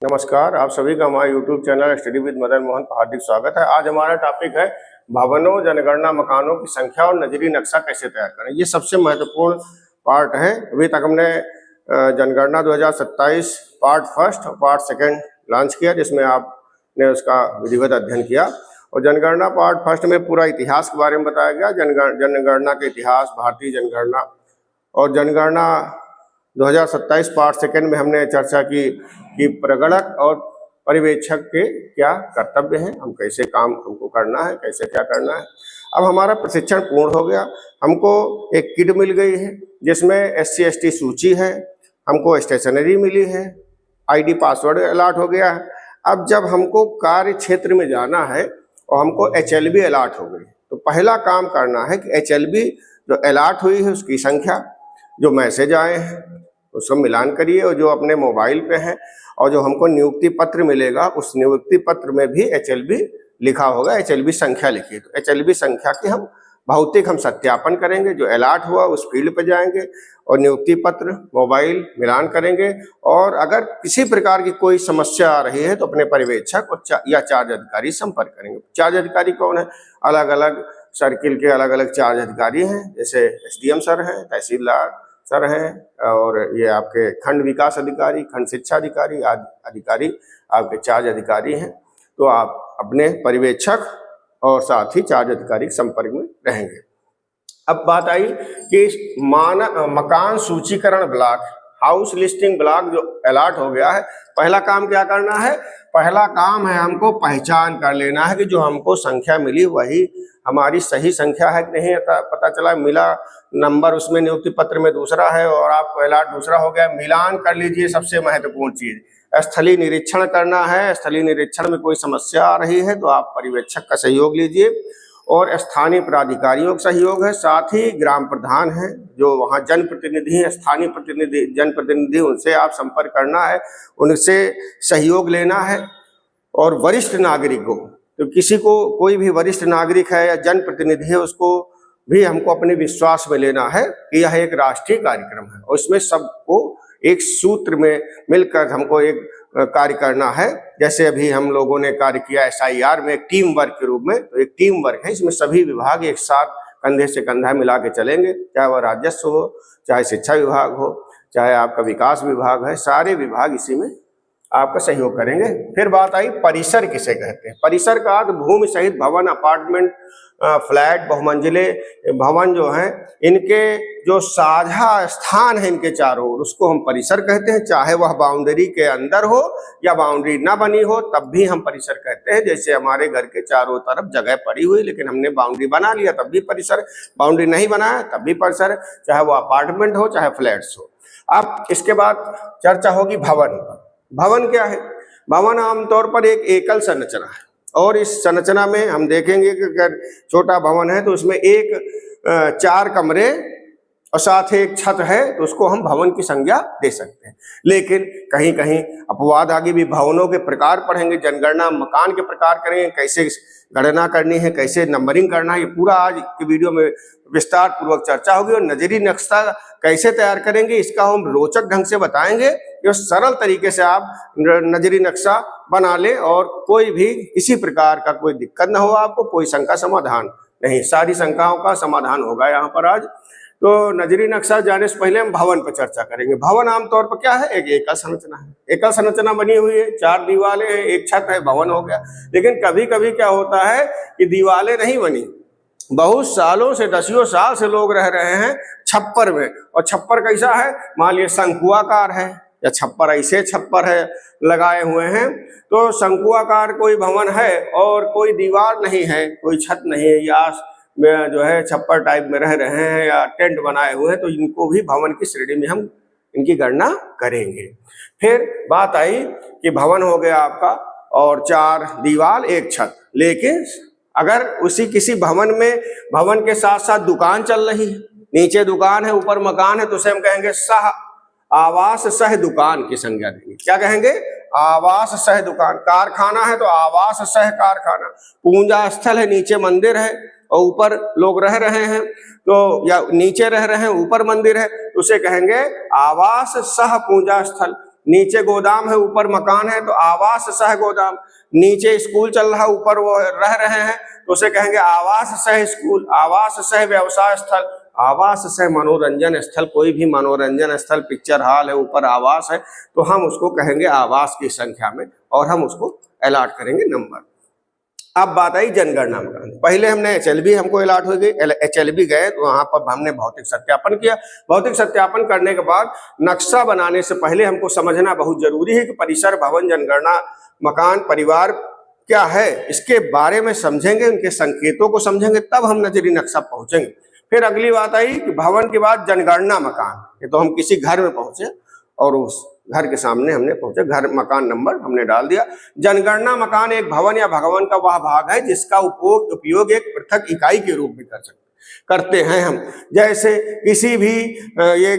नमस्कार, आप सभी का हमारे YouTube channel study with Madan Mohan पर हार्दिक स्वागत है। आज हमारा टॉपिक है भवनों, जनगणना, मकानों की संख्या और नजरी नक्शा कैसे तैयार करें। ये सबसे महत्वपूर्ण पार्ट है। अभी तक हमने जनगणना 2027 पार्ट फर्स्ट और पार्ट सेकंड लॉन्च किया, जिसमें आपने उसका विधिवत अध्ययन किया। और जनगणना पार्ट फर्स्ट में पूरा इतिहास के बारे में बताया गया, जनगणना के इतिहास, भारतीय जनगणना। और जनगणना 2027 पार्ट सेकंड में हमने चर्चा की कि प्रगणक और पर्यवेक्षक के क्या कर्तव्य हैं, हम कैसे काम हमको करना है, कैसे क्या करना है। अब हमारा प्रशिक्षण पूर्ण हो गया। हमको एक किट मिल गई है जिसमें SC ST सूची है, हमको स्टेशनरी मिली है, ID पासवर्ड अलॉट हो गया है। अब जब हमको कार्य क्षेत्र में जाना है और हमको HLB अलॉट हो गई, तो पहला काम करना है कि HLB जो अलॉट हुई है उसकी संख्या, जो मैसेज आए हैं उसको मिलान करिए, और जो अपने मोबाइल पे है, और जो हमको नियुक्ति पत्र मिलेगा उस नियुक्ति पत्र में भी HLB लिखा होगा, HLB संख्या लिखिए। तो HLB संख्या की हम भौतिक सत्यापन करेंगे। जो अलॉट हुआ उस फील्ड पर जाएंगे और नियुक्ति पत्र, मोबाइल मिलान करेंगे। और अगर किसी प्रकार की कोई समस्या आ रही है तो अपने पर्यवेक्षक और या चार्ज अधिकारी संपर्क करेंगे। चार्ज अधिकारी कौन है? अलग अलग सर्किल के अलग अलग चार्ज अधिकारी हैं, जैसे SDM सर हैं, तहसीलदार सर हैं, और ये आपके खंड विकास अधिकारी, खंड शिक्षा अधिकारी अधिकारी आपके चार्ज अधिकारी हैं। तो आप अपने पर्यवेक्षक और साथ ही चार्ज अधिकारी के संपर्क में रहेंगे। अब बात आई कि मकान सूचीकरण ब्लॉक, हाउस लिस्टिंग ब्लॉक जो अलॉट हो गया है, पहला काम क्या करना है? पहला काम है हमको पहचान कर लेना है कि जो हमको संख्या मिली वही हमारी सही संख्या है कि नहीं। पता चला मिला नंबर उसमें नियुक्ति पत्र में दूसरा है और आपको अलॉट दूसरा हो गया, मिलान कर लीजिए। सबसे महत्वपूर्ण चीज स्थलीय निरीक्षण करना है। स्थलीय निरीक्षण में कोई समस्या आ रही है तो आप पर्यवेक्षक का सहयोग लीजिए और स्थानीय प्राधिकारियों का सहयोग है, साथ ही ग्राम प्रधान हैं जो वहाँ जनप्रतिनिधि हैं, स्थानीय प्रतिनिधि, जनप्रतिनिधि, उनसे आप संपर्क करना है, उनसे सहयोग लेना है। और वरिष्ठ नागरिक को, तो किसी को, कोई भी वरिष्ठ नागरिक है या जनप्रतिनिधि है, उसको भी हमको अपने विश्वास में लेना है कि यह एक राष्ट्रीय कार्यक्रम है और इसमें सबको एक सूत्र में मिलकर हमको एक कार्य करना है। जैसे अभी हम लोगों ने कार्य किया SIR में एक टीम वर्क के रूप में, तो एक टीम वर्क है, इसमें सभी विभाग एक साथ कंधे से कंधा मिला के चलेंगे, चाहे वह राजस्व हो, चाहे शिक्षा विभाग हो, चाहे आपका विकास विभाग है, सारे विभाग इसी में आपका सहयोग करेंगे। फिर बात आई परिसर किसे कहते हैं। परिसर का अर्थ भूमि सहित भवन, अपार्टमेंट, फ्लैट, बहुमंजिले भवन जो हैं, इनके जो साझा स्थान है इनके चारों ओर, उसको हम परिसर कहते हैं। चाहे वह बाउंड्री के अंदर हो या बाउंड्री ना बनी हो, तब भी हम परिसर कहते हैं। जैसे हमारे घर के चारों तरफ जगह पड़ी हुई लेकिन हमने बाउंड्री बना लिया तब भी परिसर, बाउंड्री नहीं बनाया तब भी परिसर, चाहे वो अपार्टमेंट हो चाहे फ्लैट्स हो। अब इसके बाद चर्चा होगी भवन। भवन क्या है? भवन आमतौर पर एक एकल संरचना है और इस संरचना में हम देखेंगे कि अगर छोटा भवन है तो उसमें एक 4 कमरे और साथ ही एक छत है, तो उसको हम भवन की संज्ञा दे सकते हैं। लेकिन कहीं कहीं अपवाद आगे भी भवनों के प्रकार पढ़ेंगे, जनगणना मकान के प्रकार करेंगे, कैसे गणना करनी है, कैसे नंबरिंग करना है, ये पूरा आज के वीडियो में विस्तार पूर्वक चर्चा होगी। और नजरी नक्शा कैसे तैयार करेंगे इसका हम रोचक ढंग से बताएंगे, जो सरल तरीके से आप नजरी नक्शा बना ले और कोई भी किसी प्रकार का कोई दिक्कत ना हो, आपको कोई शंका समाधान नहीं, सारी शंकाओं का समाधान होगा यहाँ पर आज। तो नजरी नक्शा जाने से पहले हम भवन पर चर्चा करेंगे। भवन आमतौर पर क्या है? एक एकल संरचना है, एकल संरचना बनी हुई है, 4 दीवारें हैं, एक छत है, भवन हो गया। लेकिन कभी कभी क्या होता है कि दीवारें नहीं बनी, बहुत सालों से, दसियों साल से लोग रह रहे हैं छप्पर में, और छप्पर कैसा है? मान लिया शंकुआकार है या छप्पर ऐसे छप्पर है लगाए हुए हैं, तो शंकुआकार कोई भवन है और कोई दीवार नहीं है, कोई छत नहीं है, या में जो है छप्पर टाइप में रह रहे हैं या टेंट बनाए हुए हैं, तो इनको भी भवन की श्रेणी में हम इनकी गणना करेंगे। फिर बात आई कि भवन हो गया आपका और 4 दीवार एक छत, लेकिन अगर उसी किसी भवन में, भवन के साथ साथ दुकान चल रही है, नीचे दुकान है ऊपर मकान है, तो उसे हम कहेंगे सह आवास सह दुकान की संज्ञा देंगे। क्या कहेंगे? आवास सह दुकान। कारखाना है तो आवास सह कारखाना। पूजा स्थल है, नीचे मंदिर है और ऊपर लोग रह रहे हैं, तो या नीचे रह रहे हैं ऊपर मंदिर है, तो उसे कहेंगे आवास सह पूजा स्थल। नीचे गोदाम है, ऊपर मकान है, तो आवास सह गोदाम। नीचे स्कूल चल रहा है, ऊपर वो रह रहे हैं, तो उसे कहेंगे आवास सह स्कूल, आवास सह व्यवसाय स्थल, आवास सह मनोरंजन स्थल। कोई भी मनोरंजन स्थल, पिक्चर हॉल है, ऊपर आवास है, तो हम उसको कहेंगे आवास की संख्या में, और हम उसको अलॉट करेंगे नंबर। अब बात आई जनगणना मकान। पहले हमने एचएलबी हमको अलॉट हो गई, एचएलबी गए तो वहां पर हमने भौतिक सत्यापन किया। भौतिक सत्यापन करने के बाद नक्शा बनाने से पहले हमको समझना बहुत जरूरी है कि परिसर, भवन, जनगणना मकान, परिवार क्या है, इसके बारे में समझेंगे, उनके संकेतों को समझेंगे, तब हम नजरी नक्शा पहुंचेंगे। फिर अगली बात आई कि भवन के बाद जनगणना मकान। ये तो हम किसी घर में पहुंचे और उस घर के सामने हमने पहुंचे, घर मकान नंबर हमने डाल दिया। जनगणना मकान एक भवन या भवन का वह भाग है जिसका उपयोग एक पृथक इकाई के रूप में करते हैं हम। जैसे किसी भी ये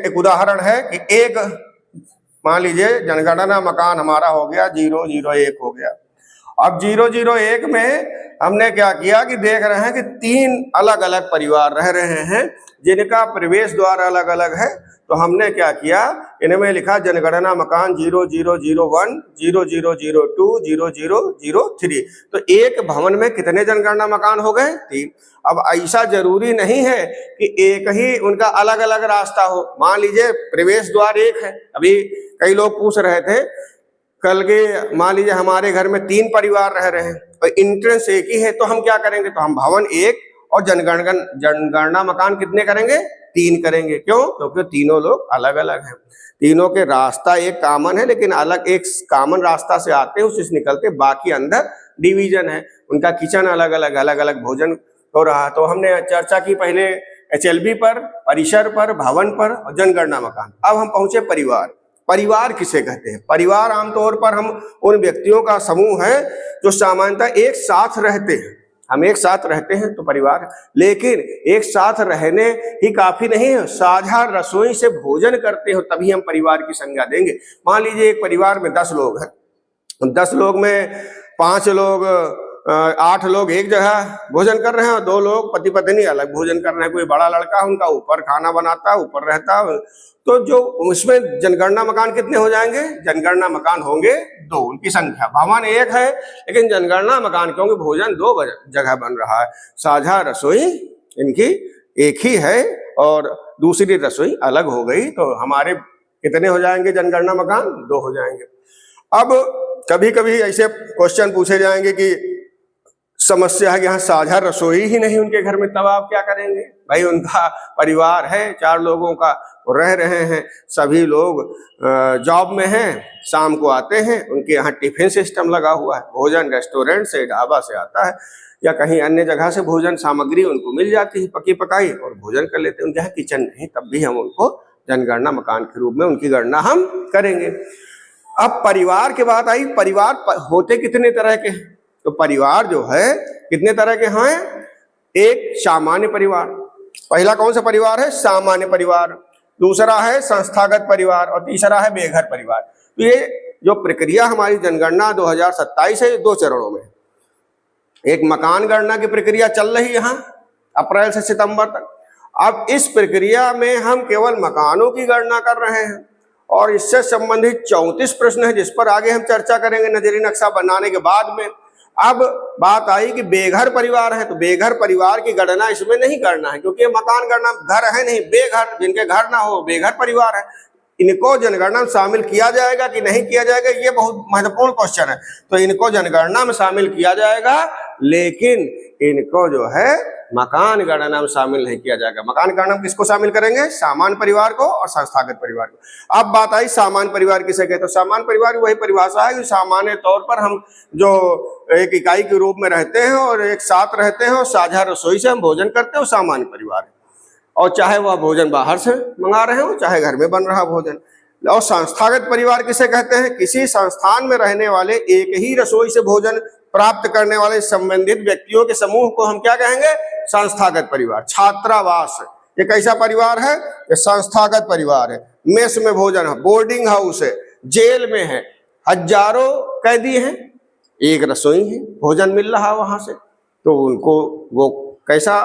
एक उदाहरण है कि एक, मान लीजिए जनगणना मकान हमारा हो गया 001 हो गया। अब 001 में हमने क्या किया कि देख रहे हैं कि 3 अलग अलग परिवार रह रहे हैं जिनका प्रवेश द्वार अलग अलग है। तो हमने क्या किया, इनमें लिखा जनगणना मकान 0001, 0002, 0003। तो एक भवन में कितने जनगणना मकान हो गए? 3। अब ऐसा जरूरी नहीं है कि एक ही उनका अलग अलग रास्ता हो। मान लीजिए प्रवेश द्वार एक है। अभी कई लोग पूछ रहे थे कल के, मान लीजिए हमारे घर में 3 परिवार रह रहे हैं और एंट्रेंस एक ही है, तो हम क्या करेंगे, तो हम भवन 1 और जनगणना मकान कितने करेंगे? 3 करेंगे। क्यों? क्योंकि तीनों लोग अलग अलग हैं, तीनों के रास्ता एक कॉमन है, लेकिन अलग एक कॉमन रास्ता से आते हैं, उससे निकलते, बाकी अंदर डिवीजन है, उनका किचन अलग अलग भोजन हो रहा है। तो हमने चर्चा की पहले एचएलबी पर, परिसर पर, भवन पर और जनगणना मकान। अब हम पहुंचे परिवार। परिवार किसे कहते हैं? परिवार आमतौर पर हम उन व्यक्तियों का समूह है जो सामान्यतः एक साथ रहते हैं। हम एक साथ रहते हैं तो परिवार है, लेकिन एक साथ रहने ही काफी नहीं है, साझा रसोई से भोजन करते हो तभी हम परिवार की संज्ञा देंगे। मान लीजिए एक परिवार में 10 लोग हैं, 10 लोग में 5 लोग 8 लोग एक जगह भोजन कर रहे हैं और 2 लोग पति पत्नी अलग भोजन कर रहे हैं। कोई बड़ा लड़का उनका ऊपर खाना बनाता है, ऊपर रहता है, तो जो उसमें जनगणना मकान कितने हो जाएंगे? जनगणना मकान होंगे 2, उनकी संख्या। भवन 1 है लेकिन जनगणना मकान, क्योंकि भोजन 2 जगह बन रहा है, साझा रसोई इनकी एक ही है और दूसरी रसोई अलग हो गई, तो हमारे कितने हो जाएंगे जनगणना मकान? 2 हो जाएंगे। अब कभी कभी ऐसे क्वेश्चन पूछे जाएंगे कि समस्या है कि यहाँ साझा रसोई ही नहीं उनके घर में, तब आप क्या करेंगे? भाई उनका परिवार है 4 लोगों का, रह रहे हैं, सभी लोग जॉब में हैं, शाम को आते हैं, उनके यहाँ टिफिन सिस्टम लगा हुआ है, भोजन रेस्टोरेंट से, ढाबा से आता है या कहीं अन्य जगह से भोजन सामग्री उनको मिल जाती है पकी पकाई और भोजन कर लेते हैं। उनके यहाँ किचन नहीं, तब भी हम उनको जनगणना मकान के रूप में उनकी गणना हम करेंगे। अब परिवार की बात आई, परिवार होते कितने तरह के हैं? तो परिवार जो है कितने तरह के हैं? एक सामान्य परिवार, पहला कौन सा परिवार है? सामान्य परिवार। दूसरा है संस्थागत परिवार और तीसरा है बेघर परिवार। तो ये जो प्रक्रिया हमारी जनगणना 2027 है, 2 चरणों में। एक मकान गणना की प्रक्रिया चल रही है यहाँ अप्रैल से सितंबर तक। अब इस प्रक्रिया में हम केवल मकानों की गणना कर रहे हैं और इससे संबंधित 34 प्रश्न है जिस पर आगे हम चर्चा करेंगे नजरी नक्शा बनाने के बाद में। अब बात आई कि बेघर परिवार है, तो बेघर परिवार की गणना इसमें नहीं करना है क्योंकि ये मकान गणना, घर है नहीं, बेघर, जिनके घर ना हो बेघर परिवार है, इनको जनगणना में शामिल किया जाएगा कि नहीं किया जाएगा, ये बहुत महत्वपूर्ण क्वेश्चन है। तो इनको जनगणना में शामिल किया जाएगा, लेकिन इनको जो है मकान गणना में शामिल नहीं किया जाएगा। मकान गणना में किसको शामिल करेंगे? सामान्य परिवार को और संस्थागत परिवार को। अब बात आई सामान्य परिवार किसे कहते हैं? तो सामान्य परिवार वही परिभाषा है कि सामान्य तौर पर हम जो एक इकाई के रूप में रहते हैं और एक साथ रहते हैं और साझा रसोई से हम भोजन करते हैं, वो सामान्य परिवार है। और चाहे वह भोजन बाहर से मंगा रहे हो, चाहे घर में बन रहा भोजन। और संस्थागत परिवार किसे कहते हैं? किसी संस्थान में रहने वाले एक ही रसोई से भोजन प्राप्त करने वाले संबंधित व्यक्तियों के समूह को हम क्या कहेंगे? संस्थागत परिवार। छात्रावास, ये कैसा परिवार है? ये संस्थागत परिवार है। मेस में भोजन है, बोर्डिंग हाउस है, जेल में है, हजारों कैदी हैं, एक रसोई है, भोजन मिल रहा है वहां से, तो उनको वो कैसा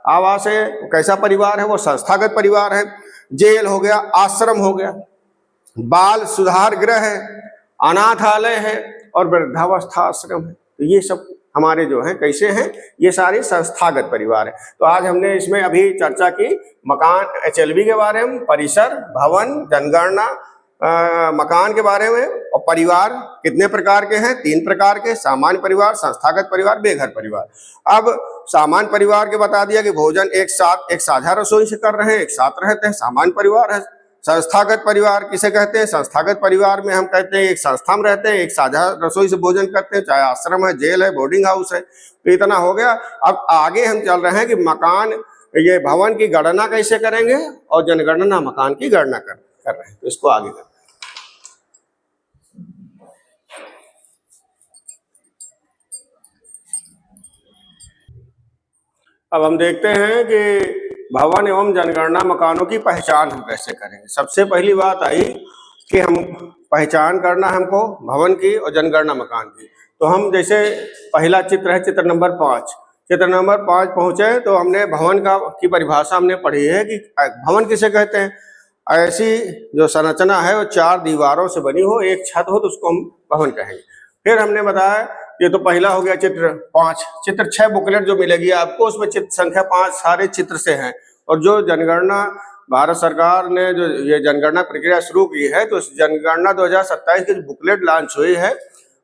आवास है, कैसा परिवार है? वो संस्थागत परिवार है। जेल हो गया, आश्रम हो गया, बाल सुधार गृह है, अनाथालय है और वृद्धावस्था आश्रम है। तो ये सब हमारे जो है कैसे हैं, ये सारे संस्थागत परिवार है। तो आज हमने इसमें अभी चर्चा की मकान HLB के बारे में, परिसर, भवन, जनगणना, मकान के बारे में, और परिवार कितने प्रकार के हैं, 3 प्रकार के, सामान्य परिवार, संस्थागत परिवार, बेघर परिवार। अब सामान्य परिवार के बता दिया कि भोजन एक साथ एक साझा रसोई से कर रहे हैं, एक साथ रहते हैं, सामान्य परिवार है। संस्थागत परिवार किसे कहते हैं, संस्थागत परिवार में हम कहते हैं एक संस्था में रहते हैं, एक साझा रसोई से भोजन करते हैं, चाहे आश्रम है, जेल है, बोर्डिंग हाउस है। तो इतना हो गया। अब आगे हम चल रहे हैं कि मकान, ये भवन की गणना कैसे करेंगे और जनगणना मकान की गणना कर रहे हैं। तो इसको आगे कर। अब हम देखते हैं कि भवन एवं जनगणना मकानों की पहचान हम कैसे करेंगे। सबसे पहली बात आई कि हम पहचान करना हमको भवन की और जनगणना मकान की। तो हम जैसे पहला चित्र है चित्र नंबर 5, चित्र नंबर 5 पहुंचे तो हमने भवन की परिभाषा हमने पढ़ी है कि भवन किसे कहते हैं, ऐसी जो संरचना है वो 4 दीवारों से बनी हो, एक छत हो, तो उसको हम भवन कहेंगे। फिर हमने बताया, ये तो पहला हो गया चित्र 5। चित्र 6 बुकलेट जो मिलेगी आपको, उसमें चित्र संख्या 5 सारे चित्र से हैं। और जो जनगणना भारत सरकार ने जो ये जनगणना प्रक्रिया शुरू की है, तो इस जनगणना 2027 की बुकलेट लॉन्च हुई है,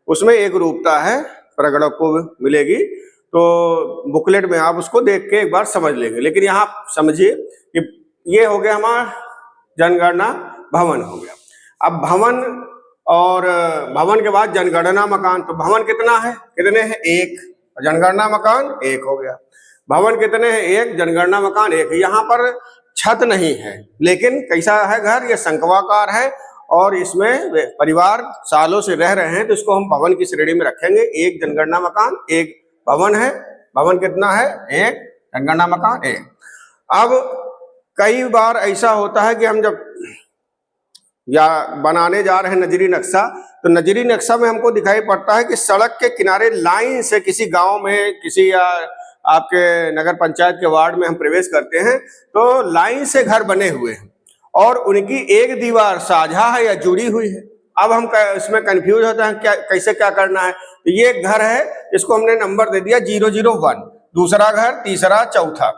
उसमें एक रूपता है, प्रगणक को मिलेगी। तो बुकलेट में आप उसको देख के एक बार समझ लेंगे। लेकिन यहाँ समझिए कि ये हो गया हमारा जनगणना भवन हो गया। अब भवन और भवन के बाद जनगणना मकान। तो भवन कितना है, कितने हैं, 1। जनगणना मकान 1 हो गया। भवन कितने हैं, 1। जनगणना मकान 1। यहाँ पर छत नहीं है, लेकिन कैसा है घर, ये शंक्वाकार है और इसमें परिवार सालों से रह रहे हैं, तो इसको हम भवन की श्रेणी में रखेंगे। 1 जनगणना मकान, 1 भवन है। भवन कितना है, 1। जनगणना मकान 1। अब कई बार ऐसा होता है कि हम जब या बनाने जा रहे हैं नजरी नक्शा, तो नजरी नक्शा में हमको दिखाई पड़ता है कि सड़क के किनारे लाइन से किसी गांव में, किसी या आपके नगर पंचायत के वार्ड में हम प्रवेश करते हैं, तो लाइन से घर बने हुए हैं और उनकी एक दीवार साझा है या जुड़ी हुई है। अब हम इसमें कंफ्यूज होते हैं, क्या कैसे क्या करना है। तो ये एक घर है, इसको हमने नंबर दे दिया 001, दूसरा घर, तीसरा, चौथा।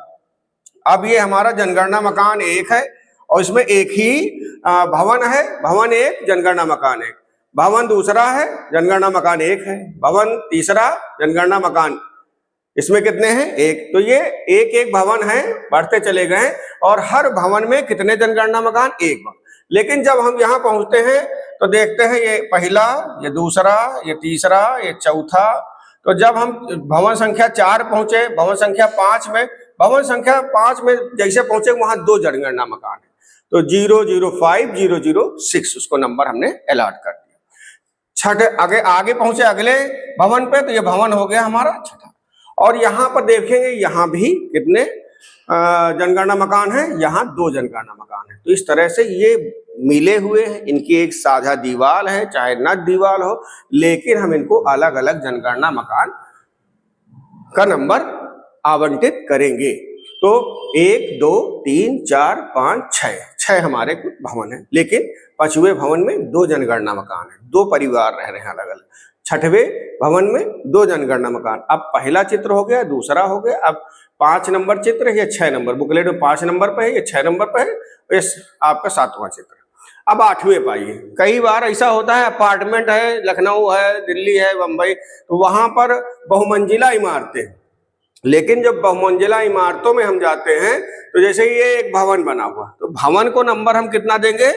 अब ये हमारा जनगणना मकान 1 है और इसमें एक ही भवन है, भवन 1, जनगणना मकान 1। भवन दूसरा है, जनगणना मकान 1 है। भवन तीसरा, जनगणना मकान, इसमें कितने हैं, 1। तो ये एक भवन है, बढ़ते चले गए और हर भवन में कितने जनगणना मकान, 1। लेकिन जब हम यहाँ पहुंचते हैं तो देखते हैं ये पहला, ये दूसरा, ये तीसरा, ये चौथा। तो जब हम भवन संख्या 4 पहुंचे, भवन संख्या 5 में, भवन संख्या 5 में जैसे पहुंचे वहां 2 जनगणना मकान है। तो 005, 006 उसको नंबर हमने अलॉट कर दिया। छठे आगे पहुंचे अगले भवन पे, तो ये भवन हो गया हमारा 6ठा। और यहाँ पर देखेंगे, यहाँ भी कितने जनगणना मकान है, यहाँ 2 जनगणना मकान है। तो इस तरह से ये मिले हुए हैं, इनकी एक साझा दीवार है, चाहे न दीवार हो, लेकिन हम इनको अलग अलग जनगणना मकान का नंबर आवंटित करेंगे। तो 1, 2, 3, 4, 5, 6 हमारे कुछ भवन है, लेकिन 5वें भवन में 2 जनगणना मकान है, 2 परिवार रह रहे हैं अलग अलग। 6ठवें भवन में 2 जनगणना मकान। अब पहला चित्र हो गया, दूसरा हो गया। अब 5 नंबर चित्र है, ये 6 नंबर, बुकलेट में 5 नंबर पे है, ये 6 नंबर पे है, ये आपका 7वां चित्र। अब 8वें पाइए। कई बार ऐसा होता है, अपार्टमेंट है, लखनऊ है, दिल्ली है, बंबई, तो वहां पर बहुमंजिला इमारतें, लेकिन जब बहुमंजिला इमारतों में हम जाते हैं तो जैसे ये एक भवन बना हुआ, तो भवन को नंबर हम कितना देंगे,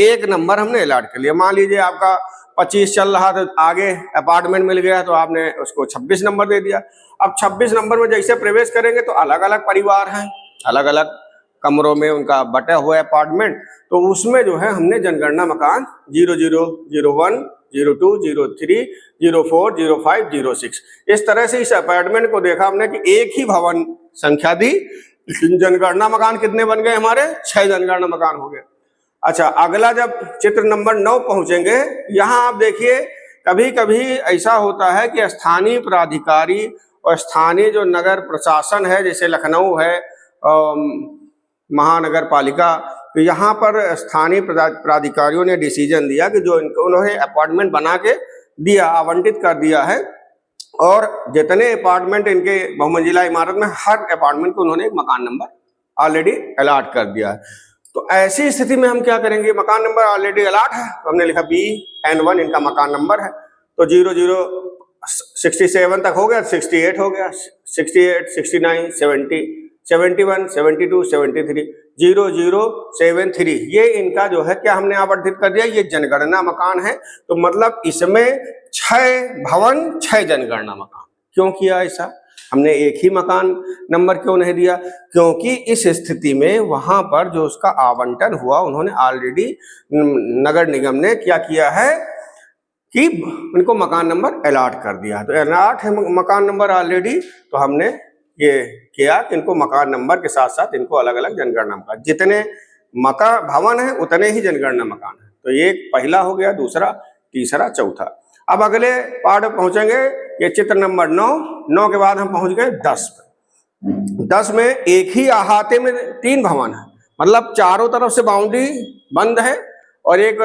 1 नंबर हमने अलॉट कर लिया। मान लीजिए आपका 25 चल रहा, तो आगे अपार्टमेंट मिल गया तो आपने उसको 26 नंबर दे दिया। अब 26 नंबर में जैसे प्रवेश करेंगे तो अलग अलग परिवार हैं, अलग अलग कमरों में उनका बटा हुआ अपार्टमेंट, तो उसमें जो है हमने जनगणना मकान 00, 01, 02, 03, 04, 05, 06 इस तरह से इस अपार्टमेंट को देखा हमने कि एक ही भवन संख्या दी, जनगणना मकान कितने बन गए हमारे, 6 जनगणना मकान हो गए। अच्छा, अगला जब चित्र नंबर 9 पहुंचेंगे, यहाँ आप देखिए कभी कभी ऐसा होता है कि स्थानीय प्राधिकारी और स्थानीय जो नगर प्रशासन है, जैसे लखनऊ है, महानगर पालिका, कि यहाँ पर स्थानीय प्राधिकारियों ने डिसीजन दिया कि जो उन्होंने अपार्टमेंट बना के दिया, आवंटित कर दिया है, और जितने अपार्टमेंट इनके बहुमंजिला इमारत में, हर अपार्टमेंट को उन्होंने एक मकान नंबर ऑलरेडी अलॉट कर दिया है। तो ऐसी स्थिति में हम क्या करेंगे, मकान नंबर ऑलरेडी अलॉट है, तो हमने लिखा BN1 इनका मकान नंबर है, तो 0067 तक हो गया, 68 हो गया, 68, 69, 70, 71, 72, 73, 0073, ये इनका जो है क्या हमने आवंटित कर दिया, ये जनगणना मकान है। तो मतलब इसमें 6 भवन 6 जनगणना मकान। क्यों किया ऐसा, हमने एक ही मकान नंबर क्यों नहीं दिया? क्योंकि इस स्थिति में वहां पर जो उसका आवंटन हुआ, उन्होंने ऑलरेडी नगर निगम ने क्या किया है कि उनको मकान नंबर अलॉट कर दिया। तो अलॉट है मकान नंबर ऑलरेडी, तो हमने ये किया कि इनको मकान नंबर के साथ साथ इनको अलग अलग जनगणना मकान, जितने मकान भवन है उतने ही जनगणना मकान है। तो ये पहला हो गया, दूसरा, तीसरा, चौथा। अब अगले पार्ट में पहुंचेंगे, ये चित्र नंबर 9 के बाद हम पहुंच गए 10 पे। 10 में एक ही अहाते में 3 भवन है, मतलब चारों तरफ से बाउंड्री बंद है और एक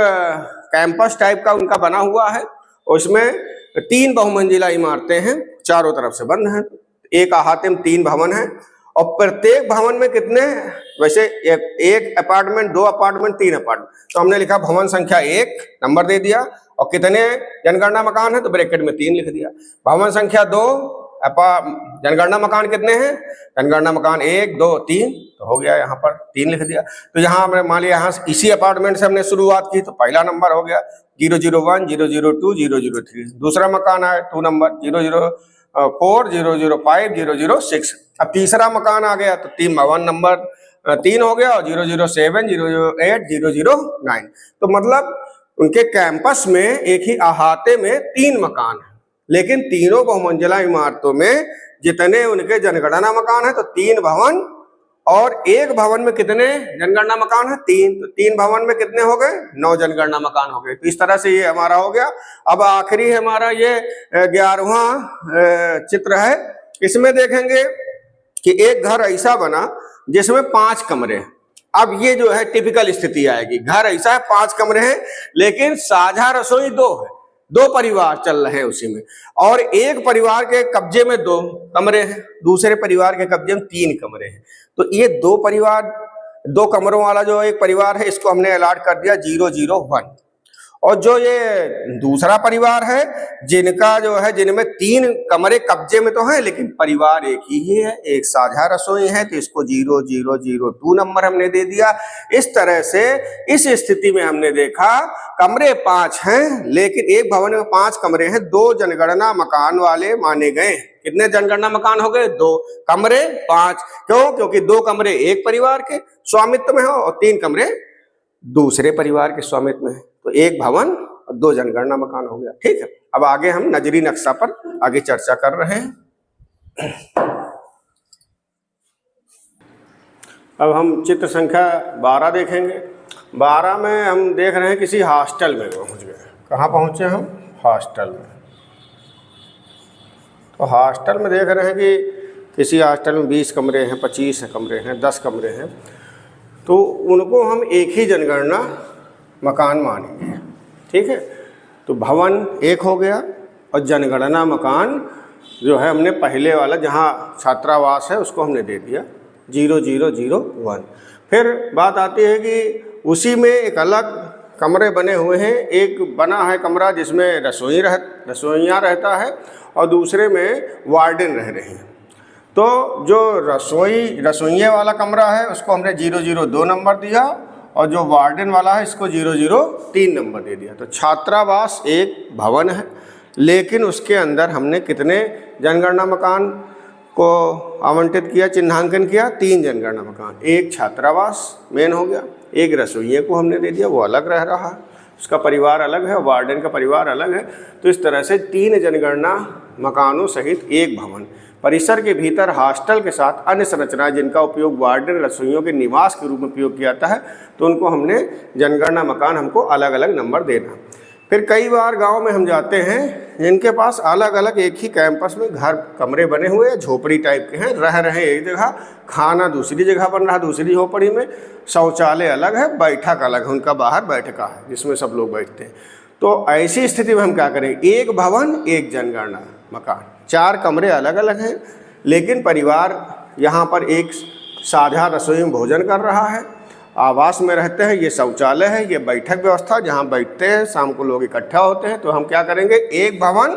कैंपस टाइप का उनका बना हुआ है, उसमें 3 बहुमंजिला इमारतें हैं, चारों तरफ से बंद हैं। एक अहाते में 3 भवन है, और प्रत्येक भवन में कितने, वैसे एक अपार्टमेंट, 2 अपार्टमेंट, 3 अपार्टमेंट, तो हमने लिखा भवन संख्या 1 नंबर दे दिया, और कितने जनगणना मकान है तो ब्रैकेट में 3 लिख दिया। भवन संख्या 2, जनगणना मकान कितने हैं, जनगणना मकान 1, 2, 3, तो हो गया, यहाँ पर 3 लिख दिया। तो यहाँ हमने मान लिया, यहाँ इसी अपार्टमेंट से हमने शुरुआत की, तो पहला नंबर हो गया 001, 002, 003। दूसरा मकान है 2 नंबर 004, 005, 006। अब तीसरा मकान आ गया, तो 3 भवन नंबर 3 हो गया, और 007, 008, 009। तो मतलब उनके कैंपस में एक ही अहाते में 3 मकान है, लेकिन तीनों बहुमंजिला इमारतों में जितने उनके जनगणना मकान है, तो 3 भवन, और एक भवन में कितने जनगणना मकान है, 3। तो 3 भवन में कितने हो गए, 9 जनगणना मकान हो गए। तो इस तरह से ये हमारा हो गया। अब आखिरी हमारा ये 11वां चित्र है। इसमें देखेंगे कि एक घर ऐसा बना जिसमें 5 कमरे हैं। अब ये जो है टिपिकल स्थिति आएगी, घर ऐसा है 5 कमरे हैं, लेकिन साझा रसोई 2 है, 2 परिवार चल रहे हैं उसी में, और एक परिवार के कब्जे में 2 कमरे हैं, दूसरे परिवार के कब्जे में 3 कमरे हैं। तो ये 2 परिवार, 2 कमरों वाला जो एक परिवार है, इसको हमने अलॉट कर दिया 001। और जो ये दूसरा परिवार है, जिनका जो है, जिनमें 3 कमरे कब्जे में तो है, लेकिन परिवार एक ही है, एक साझा रसोई है, तो इसको 0002 नंबर हमने दे दिया। इस तरह से इस स्थिति में हमने देखा कमरे 5 हैं, लेकिन एक भवन में 5 कमरे हैं, 2 जनगणना मकान वाले माने गए। कितने जनगणना मकान हो गए, 2, कमरे 5। क्यों? क्योंकि 2 कमरे एक परिवार के स्वामित्व में हो और 3 कमरे दूसरे परिवार के स्वामित्व में है। तो एक भवन और 2 जनगणना मकान हो गया। ठीक है, अब आगे हम नजरी नक्शा पर आगे चर्चा कर रहे हैं। अब हम चित्र संख्या 12 देखेंगे। 12 में हम देख रहे हैं किसी हॉस्टल में पहुंच गए। कहाँ पहुंचे हम? हॉस्टल में। तो हॉस्टल में देख रहे हैं कि किसी हॉस्टल में 20 कमरे हैं, 25 कमरे हैं, 10 कमरे हैं, तो उनको हम एक ही जनगणना मकान मानेंगे। ठीक है, तो भवन 1 हो गया, और जनगणना मकान जो है हमने पहले वाला जहाँ छात्रावास है उसको हमने दे दिया 0001। फिर बात आती है कि उसी में एक अलग कमरे बने हुए हैं। एक बना है कमरा जिसमें रसोइयाँ रहता है, और दूसरे में वार्डन रह रहे हैं। तो जो रसोइये वाला कमरा है उसको हमने 002 नंबर दिया, और जो वार्डन वाला है इसको 003 नंबर दे दिया। तो छात्रावास एक भवन है, लेकिन उसके अंदर हमने कितने जनगणना मकान को आवंटित किया, चिन्हांकन किया? 3 जनगणना मकान। एक छात्रावास मेन हो गया, एक रसोइये को हमने दे दिया, वो अलग रह रहा है, उसका परिवार अलग है, वार्डन का परिवार अलग है। तो इस तरह से 3 जनगणना मकानों सहित एक भवन। परिसर के भीतर हॉस्टल के साथ अन्य संरचनाएं जिनका उपयोग वार्डन रसोइयों के निवास के रूप में उपयोग किया जाता है, तो उनको हमने जनगणना मकान हमको अलग अलग नंबर देना। फिर कई बार गांव में हम जाते हैं जिनके पास अलग अलग एक ही कैंपस में घर कमरे बने हुए हैं, झोपड़ी टाइप के हैं, रह रहे एक जगह, खाना दूसरी जगह बन रहा है दूसरी झोपड़ी में, शौचालय अलग है, बैठक अलग है, उनका बाहर बैठका है जिसमें सब लोग बैठते हैं। तो ऐसी स्थिति में हम क्या करेंगे, एक भवन एक जनगणना मकान, 4 कमरे अलग अलग हैं, लेकिन परिवार यहाँ पर एक साझा रसोई में भोजन कर रहा है, आवास में रहते हैं, ये शौचालय है, ये बैठक व्यवस्था जहाँ बैठते हैं, शाम को लोग इकट्ठा होते हैं। तो हम क्या करेंगे, एक भवन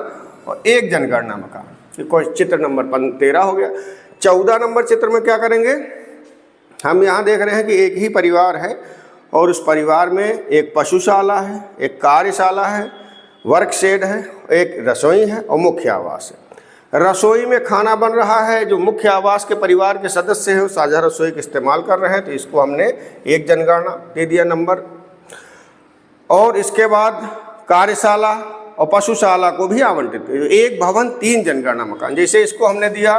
और एक जनगणना मकान। ये कोई चित्र नंबर 13 हो गया। 14 नंबर चित्र में क्या करेंगे, हम यहाँ देख रहे हैं कि एक ही परिवार है और उस परिवार में एक पशुशाला है, एक कार्यशाला है, वर्क शेड है, एक रसोई है और मुख्य आवास है। रसोई में खाना बन रहा है, जो मुख्य आवास के परिवार के सदस्य हैं वो साझा रसोई का इस्तेमाल कर रहे हैं, तो इसको हमने एक जनगणना दे दिया नंबर। और इसके बाद कार्यशाला और पशुशाला को भी आवंटित, एक भवन 3 जनगणना मकान। जैसे इसको हमने दिया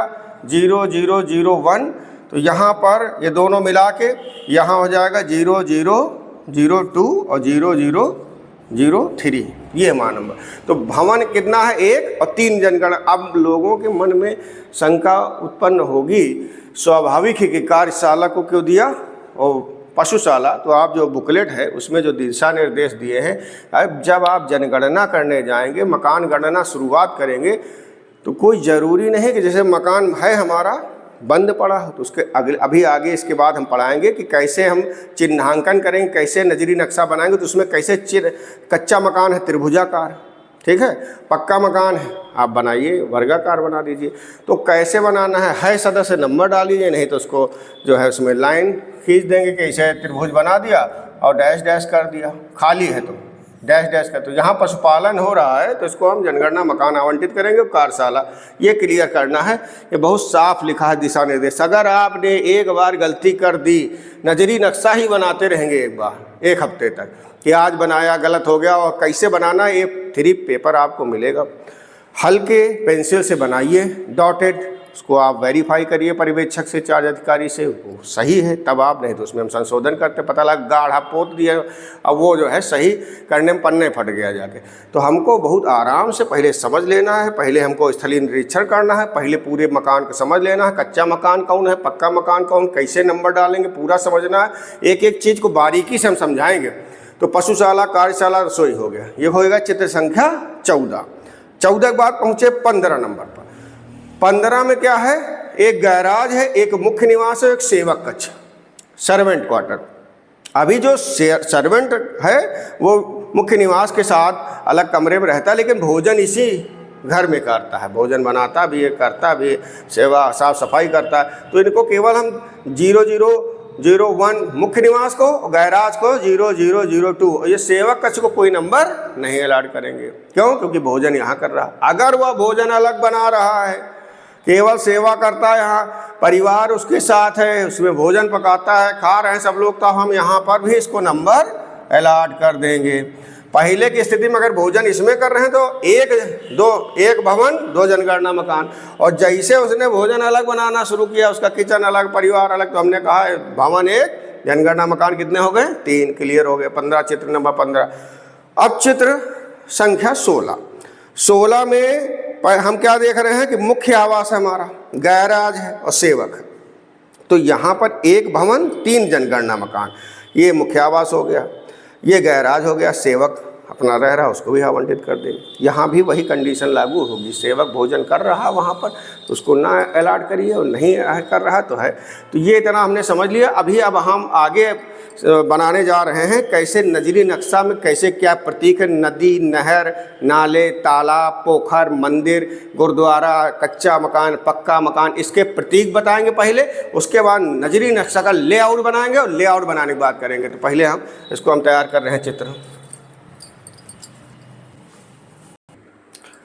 0001, तो यहाँ पर ये दोनों मिला के यहाँ हो जाएगा 0002 और 0003, ये हमारा नंबर। तो भवन कितना है, 1 और 3 जनगणना। अब लोगों के मन में शंका उत्पन्न होगी, स्वाभाविक है कि कार्यशाला को क्यों दिया और पशुशाला। तो आप जो बुकलेट है उसमें जो दिशा निर्देश दिए हैं, अब जब आप जनगणना करने जाएंगे, मकान गणना शुरुआत करेंगे, तो कोई ज़रूरी नहीं कि जैसे मकान है हमारा बंद पड़ा हो तो उसके अभी आगे इसके बाद हम पढ़ाएंगे कि कैसे हम चिन्हांकन करेंगे, कैसे नजरी नक्शा बनाएंगे। तो उसमें कैसे कच्चा मकान है त्रिभुजाकार, ठीक है, पक्का मकान है आप बनाइए वर्गाकार बना दीजिए। तो कैसे बनाना है सदस्य नंबर डालिए, नहीं तो उसको जो है उसमें लाइन खींच देंगे कि इसे त्रिभुज बना दिया और डैश डैश कर दिया, खाली है तो डैश डैश कर। तो जहाँ पशुपालन हो रहा है तो इसको हम जनगणना मकान आवंटित करेंगे, कार्यशाला, ये क्लियर करना है। ये बहुत साफ लिखा है दिशा निर्देश। अगर आपने एक बार गलती कर दी, नजरी नक्शा ही बनाते रहेंगे एक हफ्ते तक कि आज बनाया गलत हो गया, और कैसे बनाना, ये 3 पेपर आपको मिलेगा, हल्के पेंसिल से बनाइए, डॉटेड, उसको आप वेरीफाई करिए पर्यवेक्षक से, चार्ज अधिकारी से, वो सही है तब आप, नहीं तो उसमें हम संशोधन करते, पता लगा गाढ़ा पोत दिया, अब वो जो है सही करने में पन्ने फट गया जाके। तो हमको बहुत आराम से पहले समझ लेना है, पहले हमको स्थलीय निरीक्षण करना है, पहले पूरे मकान को समझ लेना है, कच्चा मकान कौन है, पक्का मकान कौन, कैसे नंबर डालेंगे, पूरा समझना है। एक एक चीज़ को बारीकी से हम समझाएंगे। तो पशुशाला, कार्यशाला, रसोई हो गया, ये होएगा चित्र संख्या 14। 14 के बाद पहुँचे 15 नंबर पर। 15 में क्या है, एक गैराज है, एक मुख्य निवास है, एक सेवक कक्ष, सर्वेंट क्वार्टर। अभी जो सर्वेंट है वो मुख्य निवास के साथ अलग कमरे में रहता है, लेकिन भोजन इसी घर में करता है, भोजन बनाता भी है, करता भी, सेवा साफ सफाई करता है। तो इनको केवल हम 0001 मुख्य निवास को, गैराज को 0002, ये सेवक कक्ष को कोई नंबर नहीं अलॉट करेंगे। क्यों? क्योंकि भोजन यहाँ कर रहा है। अगर वह भोजन अलग बना रहा है, केवल सेवा करता है, यहाँ परिवार उसके साथ है, उसमें भोजन पकाता है, खा रहे हैं सब लोग, तो हम यहाँ पर भी इसको नंबर अलॉट कर देंगे। पहले की स्थिति में अगर भोजन इसमें कर रहे हैं तो एक भवन 2 जनगणना मकान, और जैसे उसने भोजन अलग बनाना शुरू किया, उसका किचन अलग, परिवार अलग, तो हमने कहा भवन 1 जनगणना मकान कितने हो गए, 3, क्लियर हो गए। 15 चित्र नंबर 15। अब चित्र संख्या 16। 16 में हम क्या देख रहे हैं कि मुख्य आवास है हमारा, गैराज है और सेवक है। तो यहाँ पर एक भवन 3 जनगणना मकान, ये मुख्य आवास हो गया, ये गैराज हो गया, सेवक अपना रह रहा उसको भी आवंटित कर देंगे। यहाँ भी वही कंडीशन लागू होगी, सेवक भोजन कर रहा वहाँ पर तो उसको ना अलॉट करिए, और नहीं कर रहा तो है। तो ये इतना हमने समझ लिया। अब हम आगे बनाने जा रहे हैं कैसे नजरी नक्शा में कैसे क्या प्रतीक है, नदी, नहर, नाले, तालाब, पोखर, मंदिर, गुरुद्वारा, कच्चा मकान, पक्का मकान, इसके प्रतीक बताएंगे पहले, उसके बाद नजरी नक्शा का लेआउट बनाएंगे और लेआउट बनाने की बात करेंगे। तो पहले हम तैयार कर रहे हैं चित्र।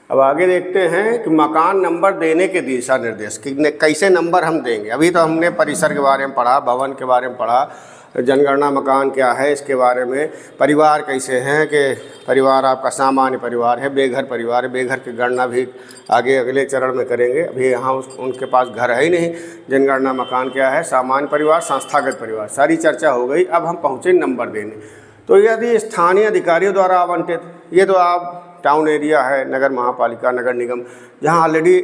अब आगे देखते हैं कि मकान नंबर देने के दिशा निर्देश, कि कैसे नंबर हम देंगे। अभी तो हमने परिसर के बारे में पढ़ा, भवन के बारे में पढ़ा, जनगणना मकान क्या है इसके बारे में, परिवार कैसे हैं कि परिवार आपका सामान्य परिवार है, बेघर परिवार है, बेघर की गणना भी आगे अगले चरण में करेंगे। अभी यहाँ उनके पास घर है ही नहीं। जनगणना मकान क्या है, सामान्य परिवार, संस्थागत परिवार, सारी चर्चा हो गई। अब हम पहुँचे नंबर देने। तो यदि स्थानीय अधिकारियों द्वारा आवंटित ये तो आप टाउन एरिया है, नगर महापालिका, नगर निगम, जहाँ ऑलरेडी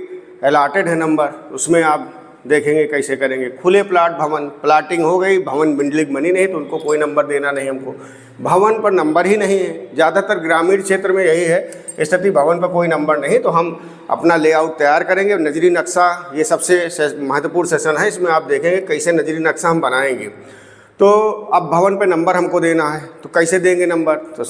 अलॉटेड है नंबर, उसमें आप देखेंगे कैसे करेंगे। खुले प्लाट भवन, प्लाटिंग हो गई, भवन बिल्डिंग बनी नहीं तो उनको कोई नंबर देना नहीं हमको, भवन पर नंबर ही नहीं है। ज़्यादातर ग्रामीण क्षेत्र में यही है स्थिति, भवन पर कोई नंबर नहीं, तो हम अपना लेआउट तैयार करेंगे। नजरी नक्शा ये सबसे महत्वपूर्ण सेशन है, इसमें आप देखेंगे कैसे नजरी नक्शा हम बनाएंगे। तो अब भवन पे नंबर हमको देना है, तो कैसे देंगे नंबर, तो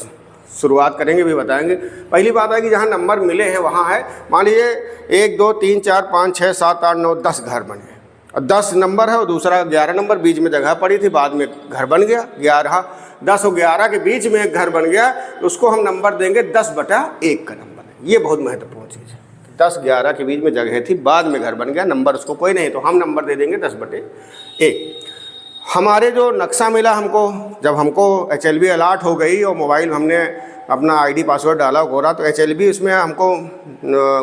शुरुआत करेंगे भी बताएंगे। पहली बात है कि जहाँ नंबर मिले हैं वहाँ है, मान लीजिए 1 2 3 4 5 6 7 8 9 10 घर बने और 10 नंबर है और दूसरा 11 नंबर, बीच में जगह पड़ी थी, बाद में घर बन गया 11। 10 और 11 के बीच में एक घर बन गया, तो उसको हम नंबर देंगे 10/1 का नंबर है। ये बहुत महत्वपूर्ण चीज़ है। 10 11 के बीच में जगह थी, बाद में घर बन गया, नंबर उसको कोई नहीं, तो हम नंबर दे देंगे 10/1। हमारे जो नक्शा मिला हमको, जब हमको HLB अलॉट हो गई और मोबाइल हमने अपना ID पासवर्ड डाला होगा, तो HLB उसमें हमको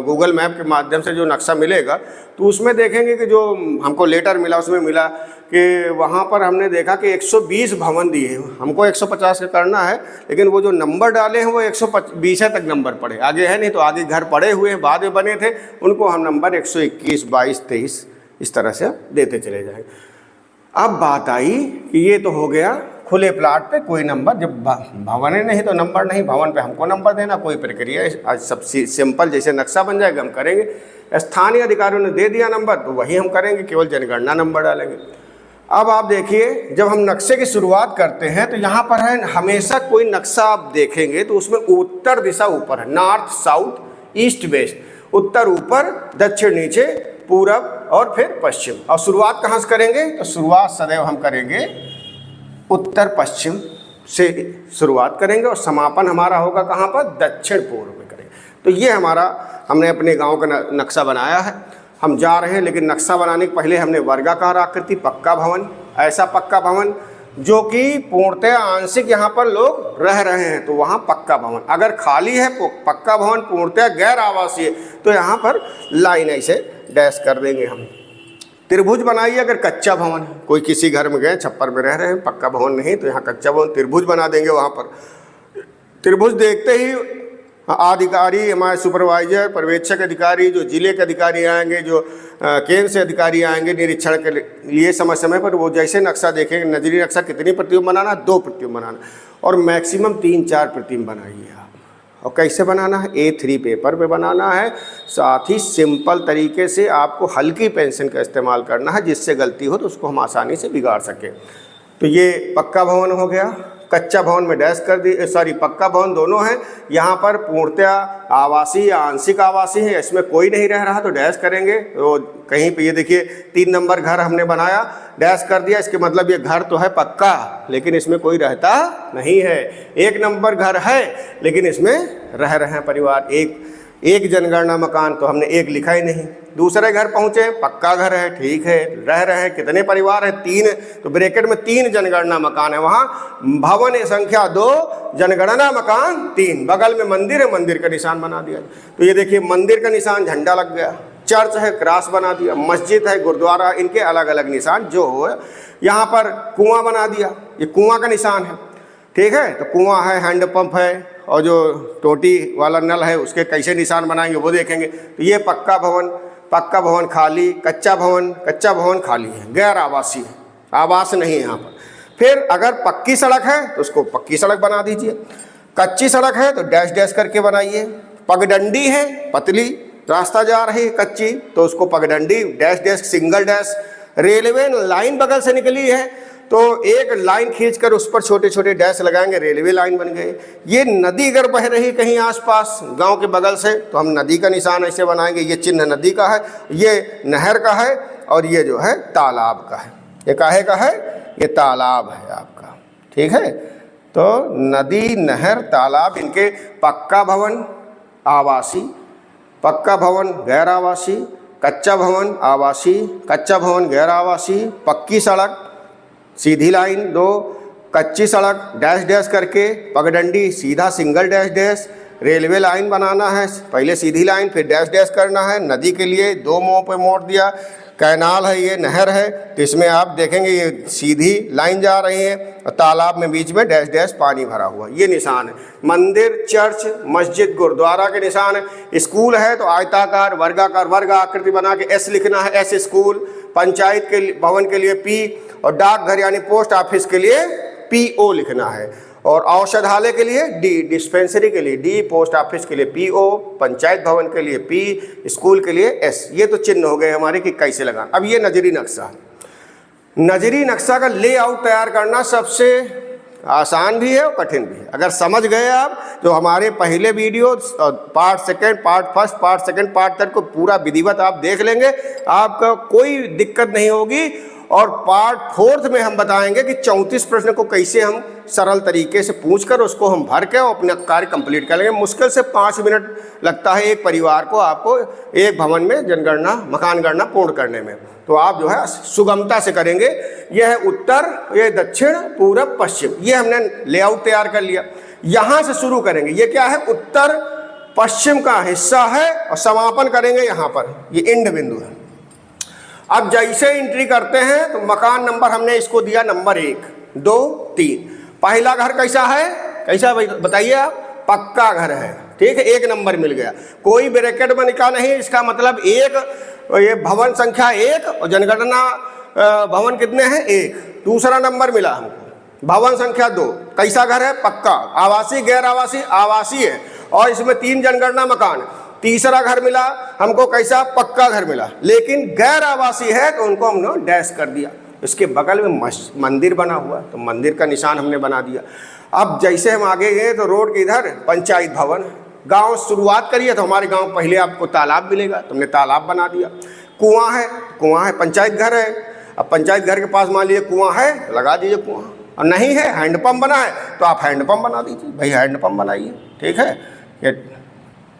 गूगल मैप के माध्यम से जो नक्शा मिलेगा, तो उसमें देखेंगे कि जो हमको लेटर मिला उसमें मिला कि वहाँ पर हमने देखा कि 120 भवन दिए हैं। हमको 150 का करना है, लेकिन वो जो नंबर डाले हैं वो 120 तक नंबर पड़े, आगे है नहीं, तो आगे घर पड़े हुए हैं, बाद में बने थे, उनको हम नंबर 121 22 23 इस तरह से देते चले जाएंगे। अब बात आई कि ये तो हो गया खुले प्लाट पे कोई नंबर, जब भवन नहीं तो नंबर नहीं, भवन पे हमको नंबर देना, कोई प्रक्रिया आज सब सिंपल, जैसे नक्शा बन जाएगा हम करेंगे। स्थानीय अधिकारियों ने दे दिया नंबर, तो वही हम करेंगे, केवल जनगणना नंबर डालेंगे। अब आप देखिए, जब हम नक्शे की शुरुआत करते हैं तो यहाँ पर है, हमेशा कोई नक्शा आप देखेंगे तो उसमें उत्तर दिशा ऊपर है, नॉर्थ साउथ ईस्ट वेस्ट, उत्तर ऊपर, दक्षिण नीचे, पूरब और फिर पश्चिम। और शुरुआत कहाँ से करेंगे, तो शुरुआत सदैव हम करेंगे उत्तर पश्चिम से शुरुआत करेंगे और समापन हमारा होगा कहाँ पर, दक्षिण पूर्व में करेंगे। तो ये हमारा, हमने अपने गांव का नक्शा बनाया है। हम जा रहे हैं, लेकिन नक्शा बनाने के पहले हमने वर्गाकार आकृति, पक्का भवन, ऐसा पक्का भवन जो कि पूर्णतः आंशिक यहाँ पर लोग रह रहे हैं, तो वहाँ पक्का भवन। अगर खाली है पक्का भवन पूर्णतः गैर आवासीय, तो यहाँ पर लाइन ऐसे डैश कर देंगे हम। त्रिभुज बनाइए, अगर कच्चा भवन है, कोई किसी घर में गए छप्पर में रह रहे हैं, पक्का भवन नहीं, तो यहाँ कच्चा भवन, त्रिभुज बना देंगे। वहाँ पर त्रिभुज देखते ही अधिकारी, हमारे सुपरवाइजर, पर्यवेक्षक अधिकारी, जो जिले के अधिकारी आएंगे, जो केंद्र से अधिकारी आएंगे निरीक्षण के लिए समय समय पर, वो जैसे नक्शा देखेंगे, नजरी नक्शा कितनी प्रतिबिंब बनाना, 2 प्रतिबिंब बनाना, और मैक्सिमम 3-4 प्रतिबिंब बनाइए आप। और कैसे बनाना है, A3 पेपर पे बनाना है, साथ ही सिंपल तरीके से आपको हल्की पेंसिल का इस्तेमाल करना है, जिससे गलती हो तो उसको हम आसानी से बिगाड़ सकें। तो ये पक्का भवन हो गया। कच्चा भवन में डैश कर दी, सॉरी पक्का भवन दोनों हैं। यहाँ पर पूर्णतया आवासीय या आंशिक आवासीय है, इसमें कोई नहीं रह रहा, तो डैश करेंगे। तो कहीं पे ये देखिए 3 नंबर घर हमने बनाया, डैश कर दिया, इसके मतलब ये घर तो है पक्का, लेकिन इसमें कोई रहता नहीं है। 1 नंबर घर है, लेकिन इसमें रह रहे हैं परिवार, एक जनगणना मकान, तो हमने 1 लिखा ही नहीं। दूसरे घर पहुँचे, पक्का घर है, ठीक है, रह रहे हैं, कितने परिवार हैं, 3, तो ब्रैकेट में 3 जनगणना मकान है। वहाँ भवन संख्या 2, जनगणना मकान 3, बगल में मंदिर है, मंदिर का निशान बना दिया। तो ये देखिए मंदिर का निशान, झंडा लग गया, चर्च है, क्रॉस बना दिया, मस्जिद है, गुरुद्वारा, इनके अलग अलग निशान जो हो। यहाँ पर कुआं बना दिया, ये कुआं का निशान है, ठीक है, तो कुआं है, हैंडपंप है, और जो टोटी वाला नल है उसके कैसे निशान बनाएंगे वो देखेंगे। तो ये पक्का भवन खाली, कच्चा भवन खाली है, गैर आवासीय है, आवास नहीं है यहाँ पर। फिर अगर पक्की सड़क है तो उसको पक्की सड़क बना दीजिए, कच्ची सड़क है तो डैश डैश करके बनाइए, पगडंडी है, पतली रास्ता जा रही है कच्ची, तो उसको पगडंडी, dash dash, single dash. Railway line बगल से निकली है तो एक लाइन खींचकर उस पर छोटे छोटे डैश लगाएंगे, रेलवे लाइन बन गई। ये नदी अगर बह रही कहीं आसपास गांव के बगल से, तो हम नदी का निशान ऐसे बनाएंगे, ये चिन्ह नदी का है, ये नहर का है, और ये जो है तालाब का है। ये काहे का है, ये तालाब है आपका, ठीक है। तो नदी, नहर, तालाब, इनके पक्का भवन आवासीय, पक्का भवन गैर आवासीय, कच्चा भवन आवासीय, कच्चा भवन गैर आवासीय, पक्की सड़क, सीधी लाइन 2, कच्ची सड़क डैश डैश करके, पगडंडी सीधा single dash dash, railway line बनाना है, पहले सीधी लाइन फिर डैश डैश करना है, नदी के लिए 2 मुँह पे मोड़ दिया, कैनाल है, ये नहर है, तो इसमें आप देखेंगे ये सीधी लाइन जा रही है और तालाब में बीच में डैश डैश पानी भरा हुआ, ये निशान है। मंदिर, चर्च, मस्जिद, गुरुद्वारा के निशान है। स्कूल है तो आयताकार, वर्गाकार, वर्ग आकृति बना के एस लिखना है, एस स्कूल। पंचायत के भवन के लिए पी, और डाकघर यानी पोस्ट ऑफिस के लिए PO लिखना है, और औषधालय के लिए D, डिस्पेंसरी के लिए D, पोस्ट ऑफिस के लिए PO, पंचायत भवन के लिए P, स्कूल के लिए S। ये तो चिन्ह हो गए हमारे कि कैसे लगाना। अब ये नजरी नक्शा, नजरी नक्शा का लेआउट तैयार करना सबसे आसान भी है और कठिन भी है। अगर समझ गए आप तो हमारे पहले video part second, part first, part second, part third को पूरा विधिवत आप देख लेंगे, आपका कोई दिक्कत नहीं होगी। और पार्ट फोर्थ में हम बताएंगे कि 34 प्रश्न को कैसे हम सरल तरीके से पूछकर उसको हम भर के और अपना कार्य कंप्लीट कर लेंगे। मुश्किल से 5 मिनट लगता है एक परिवार को आपको एक भवन में जनगणना, मकान गणना पूर्ण करने में। तो आप जो है सुगमता से करेंगे। यह है उत्तर, यह दक्षिण, पूरब, पश्चिम, ये हमने लेआउट तैयार कर लिया। यहाँ से शुरू करेंगे। ये क्या है? उत्तर पश्चिम का हिस्सा है और समापन करेंगे यहाँ पर, ये एंड बिंदु है। अब जैसे एंट्री करते हैं तो मकान नंबर हमने इसको दिया नंबर 1, 2, 3। पहला घर कैसा है? कैसा बताइए आप? पक्का घर है, ठीक है, 1 नंबर मिल गया। कोई ब्रैकेट में लिखा नहीं, इसका मतलब 1, ये भवन संख्या 1 और जनगणना भवन कितने हैं? 1। दूसरा नंबर मिला हमको भवन संख्या 2। कैसा घर है? पक्का। आवासीय, गैर आवासीय? आवासीय है, और इसमें 3 जनगणना मकान। तीसरा घर मिला हमको कैसा? पक्का घर मिला, लेकिन गैर आवासीय है तो उनको हमने डैश कर दिया। इसके बगल में मंदिर बना हुआ, तो मंदिर का निशान हमने बना दिया। अब जैसे हम आगे गए तो रोड के इधर पंचायत भवन। गांव शुरुआत करिए तो हमारे गांव पहले आपको तालाब मिलेगा, तुमने तालाब बना दिया। कुआं है, कुआं है, पंचायत घर है। अब पंचायत घर के पास मान लीजिए कुआं है, लगा दीजिए कुआं। और नहीं है, हैंडपम्प बना है तो आप हैंडपम्प बना दीजिए, भाई हैंडपम्प बनाइए, ठीक है। ये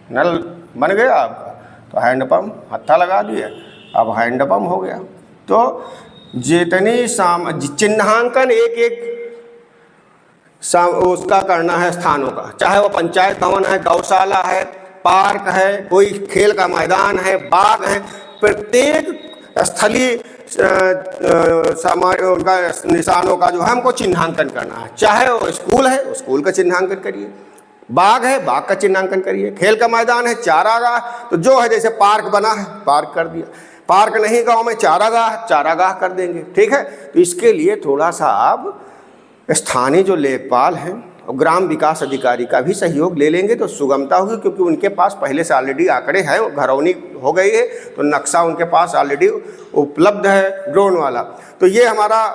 नल बन गया आपका, तो हैंडपम्प हत्था लगा दिए, अब हैंडपम्प हो गया। तो जितनी चिन्हांकन एक एक उसका करना है स्थानों का, चाहे वो पंचायत भवन है, गौशाला है, पार्क है, कोई खेल का मैदान है, बाग है, प्रत्येक स्थलीय उनका निशानों का जो है हमको चिन्हांकन करना है। चाहे वो स्कूल है, स्कूल का चिन्हांकन करिए, बाग है, बाग का चिन्हांकन करिए, खेल का मैदान है, चारागाह, तो जो है जैसे पार्क बना है पार्क कर दिया, पार्क नहीं गांव में चारागाह, चारागाह कर देंगे, ठीक है। तो इसके लिए थोड़ा सा आप स्थानीय जो लेखपाल हैं और ग्राम विकास अधिकारी का भी सहयोग ले लेंगे तो सुगमता होगी, क्योंकि उनके पास पहले से ऑलरेडी आंकड़े हैं, घरौनी हो गई है, तो नक्शा उनके पास ऑलरेडी उपलब्ध है ड्रोन वाला। तो ये हमारा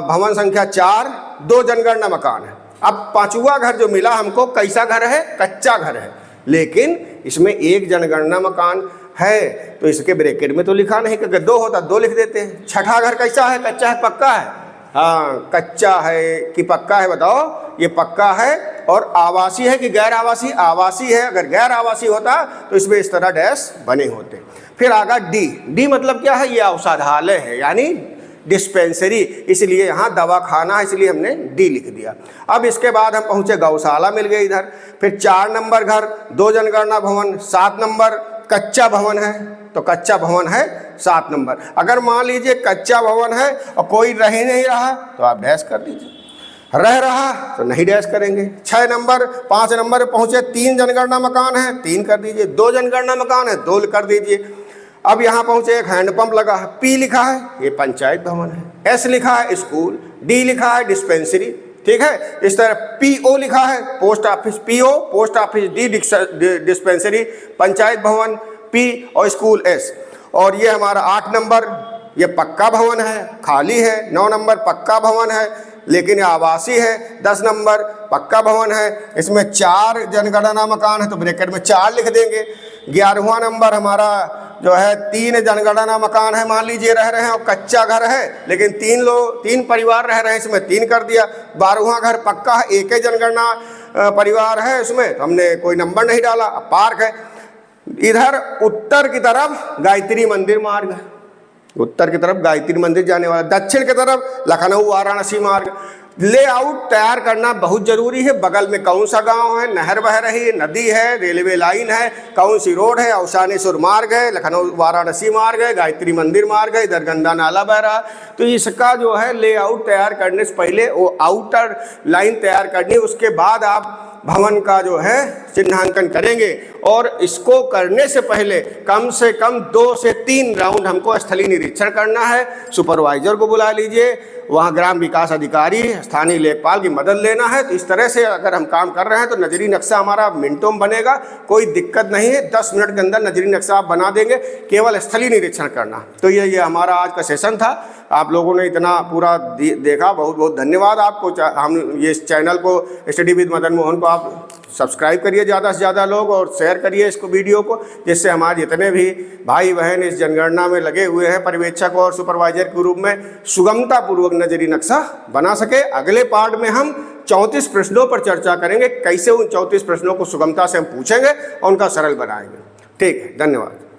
भवन संख्या 4, 2 जनगणना मकान है। अब 5वां घर जो मिला हमको, कैसा घर है? कच्चा घर है, लेकिन इसमें 1 जनगणना मकान है, तो इसके ब्रैकेट में तो लिखा नहीं, क्योंकि 2 होता 2 लिख देते हैं। छठा घर कैसा है? कच्चा है, पक्का है? हाँ, कच्चा है कि पक्का है बताओ? ये पक्का है। और आवासीय है कि गैर आवासीय? आवासीय है। अगर गैर आवासीय होता तो इसमें इस तरह डैश बने होते। फिर आगा डी मतलब क्या है? ये औषधालय है, यानी डिस्पेंसरी, इसलिए यहाँ दवाखाना है, इसलिए हमने D लिख दिया। अब इसके बाद हम पहुँचे गौशाला मिल गई इधर। फिर 4 नंबर घर, 2 जनगणना भवन, 7 नंबर कच्चा भवन है, तो कच्चा भवन है 7 नंबर। अगर मान लीजिए कच्चा भवन है और कोई रह ही नहीं रहा तो आप डैश कर दीजिए, रह रहा तो नहीं डैश करेंगे। 6 नंबर, 5 नंबर पहुँचे, 3 जनगणना मकान है, 3 कर दीजिए। 2 जनगणना मकान है, 2 कर दीजिए। अब यहाँ पहुँचे, एक हैंडपंप लगा है, P लिखा है, ये पंचायत भवन है। S लिखा है स्कूल, D लिखा है डिस्पेंसरी, ठीक है। इस तरह PO लिखा है post office, PO post office, D dispensary, panchayat भवन P और स्कूल S। और ये हमारा 8 नंबर, ये पक्का भवन है, खाली है। 9 नंबर पक्का भवन है लेकिन आवासीय है। 10 नंबर पक्का भवन है, इसमें 4 जनगणना मकान है, तो ब्रैकेट में 4 लिख देंगे। 11वां नंबर हमारा जो है 3 जनगणना मकान है, मान लीजिए रह रहे हैं, और कच्चा घर है लेकिन 3 परिवार रह रहे हैं, इसमें 3 कर दिया। 12वां घर पक्का है, 1 जनगणना परिवार है, इसमें हमने कोई नंबर नहीं डाला। पार्क है। इधर उत्तर की तरफ गायत्री मंदिर मार्ग है, उत्तर की तरफ गायत्री मंदिर जाने वाला, दक्षिण की तरफ लखनऊ वाराणसी मार्ग। लेआउट तैयार करना बहुत जरूरी है। बगल में कौन सा गांव है, नहर बह रही है, नदी है, रेलवे लाइन है, कौन सी रोड है, औसानेश्वर मार्ग है, लखनऊ वाराणसी मार्ग है, गायत्री मंदिर मार्ग है, इधर गंगा नाला बह रहा है। तो इसका जो है लेआउट तैयार करने से पहले वो आउटर लाइन तैयार करनी, उसके बाद आप भवन का जो है चिन्हांकन करेंगे। और इसको करने से पहले कम से कम 2 से 3 राउंड हमको स्थलीय निरीक्षण करना है। सुपरवाइजर को बुला लीजिए, वहाँ ग्राम विकास अधिकारी, स्थानीय लेखपाल की मदद लेना है। तो इस तरह से अगर हम काम कर रहे हैं तो नजरी नक्शा हमारा मिनटों में बनेगा, कोई दिक्कत नहीं है। 10 मिनट के अंदर नजरी नक्शा आप बना देंगे, केवल स्थलीय निरीक्षण करना। तो ये हमारा आज का सेशन था। आप लोगों ने इतना पूरा देखा, बहुत बहुत धन्यवाद आपको। हम ये इस चैनल को स्टडी विद मदन मोहन को आप सब्सक्राइब करिए ज़्यादा से ज़्यादा लोग, और शेयर करिए इसको वीडियो को, जिससे हमारे जितने भी भाई बहन इस जनगणना में लगे हुए हैं पर्यवेक्षक और सुपरवाइजर के रूप में सुगमता पूर्वक नजरी नक्शा बना सके। अगले पार्ट में हम 34 प्रश्नों पर चर्चा करेंगे, कैसे उन 34 प्रश्नों को सुगमता से हम पूछेंगे और उनका सरल बनाएंगे। ठीक है, धन्यवाद।